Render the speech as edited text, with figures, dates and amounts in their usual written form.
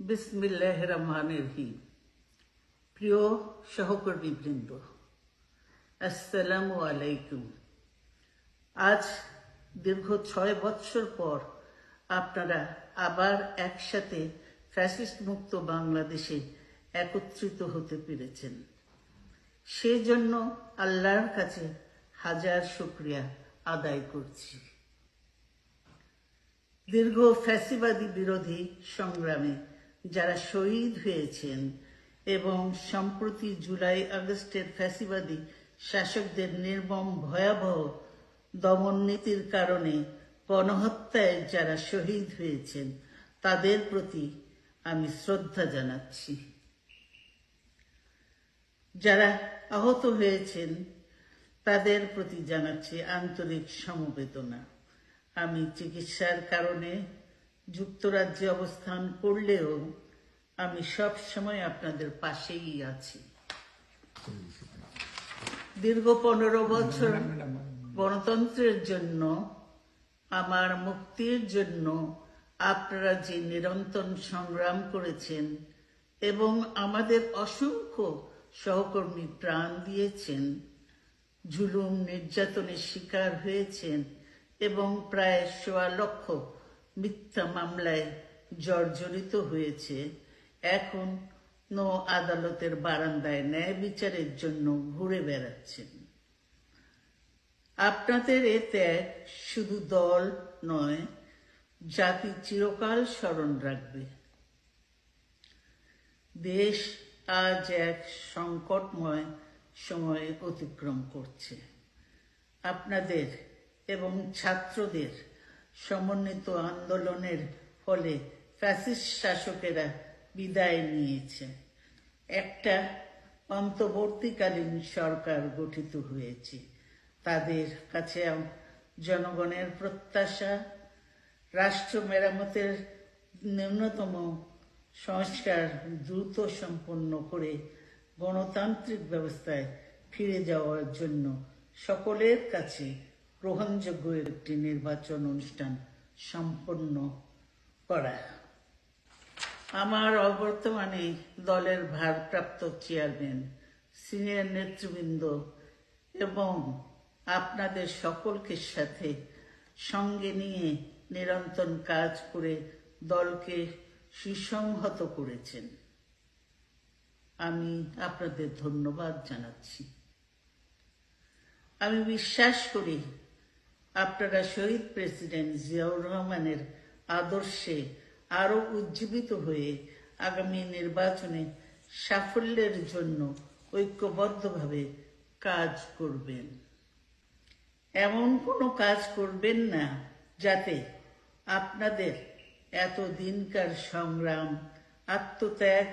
বিসমিল্লাহির রহমানির রহিম। প্রিয় সহকর্মীবৃন্দ, আসসালামু আলাইকুম। আজ দীর্ঘ 6 বৎসর পর আপনারা আবার একসাথে ফ্যাসিস্ট মুক্ত বাংলাদেশে একত্রিত হতে পেরেছেন। সেজন্য আল্লাহর কাছে হাজার শুকরিয়া আদায় করছি। দীর্ঘ ফ্যাসিবাদী বিরোধী সংগ্রামে যারা শহীদ হয়েছেন এবং সম্প্রতি জুলাই আগস্টের ফ্যাসিবাদী শাসকদের নির্মম ভয়াবহ দমন নীতির কারণে গণহত্যায় যারা শহীদ হয়েছেন তাদের প্রতি আমি শ্রদ্ধা জানাচ্ছি। যারা আহত হয়েছেন তাদের প্রতি জানাচ্ছি আন্তরিক সমবেদনা। আমি চিকিৎসার কারণে যুক্তরাজ্যে অবস্থান করলেও আমি সব সময় আপনাদের পাশেই আছি। দীর্ঘ 15 বছর গণতন্ত্রের জন্য, আমার মুক্তির জন্য আপনারা যে নিরন্তর সংগ্রাম করেছেন এবং আমাদের অসংখ্য সহকর্মী প্রাণ দিয়েছেন, জুলুম নির্যাতনের শিকার হয়েছেন এবং প্রায় 1.25 লক্ষ মিথ্যা মামলায় জর্জরিত হয়েছে, এখন আদালতের বারান্দায় ন্যায় বিচারের জন্য ঘুরে বেড়াচ্ছেন। আপনাদের এ ত্যাগ শুধু দল নয়, জাতি চিরকাল স্মরণ রাখবে। দেশ আজ এক সংকটময় সময়ে অতিক্রম করছে। আপনাদের এবং ছাত্রদের সমন্বিত আন্দোলনের ফলে ফ্যাসিস্ট শাসকেরা বিদায় নিয়েছে। একটা অন্তর্বর্তীকালীন সরকার গঠিত হয়েছে। তাদের কাছে জনগণের প্রত্যাশা, রাষ্ট্র মেরামতের ন্যূনতম সংস্কার দ্রুত সম্পন্ন করে গণতান্ত্রিক ব্যবস্থায় ফিরে যাওয়ার জন্য সকলের কাছে গ্রহণযোগ্য একটি নির্বাচন অনুষ্ঠান সম্পন্ন করা। আমার অবর্তমানে দলের ভারপ্রাপ্ত চেয়ারম্যান, সিনিয়র নেতৃবৃন্দ এবং আপনাদের সকলকে সাথে সঙ্গে নিয়ে নিরন্তর কাজ করে দলকে সুসংহত করেছেন। আমি আপনাদের ধন্যবাদ জানাচ্ছি। আমি বিশ্বাস করি আপনারা শহীদ প্রেসিডেন্ট জিয়াউর রহমানের আদর্শে আরো উজ্জীবিত হয়ে আগামী নির্বাচনে সাফল্যের জন্য ঐক্যবদ্ধভাবে কাজ করবেন। এমন কোনো কাজ করবেন না যাতে আপনাদের এত দিনকার সংগ্রাম, আত্মত্যাগ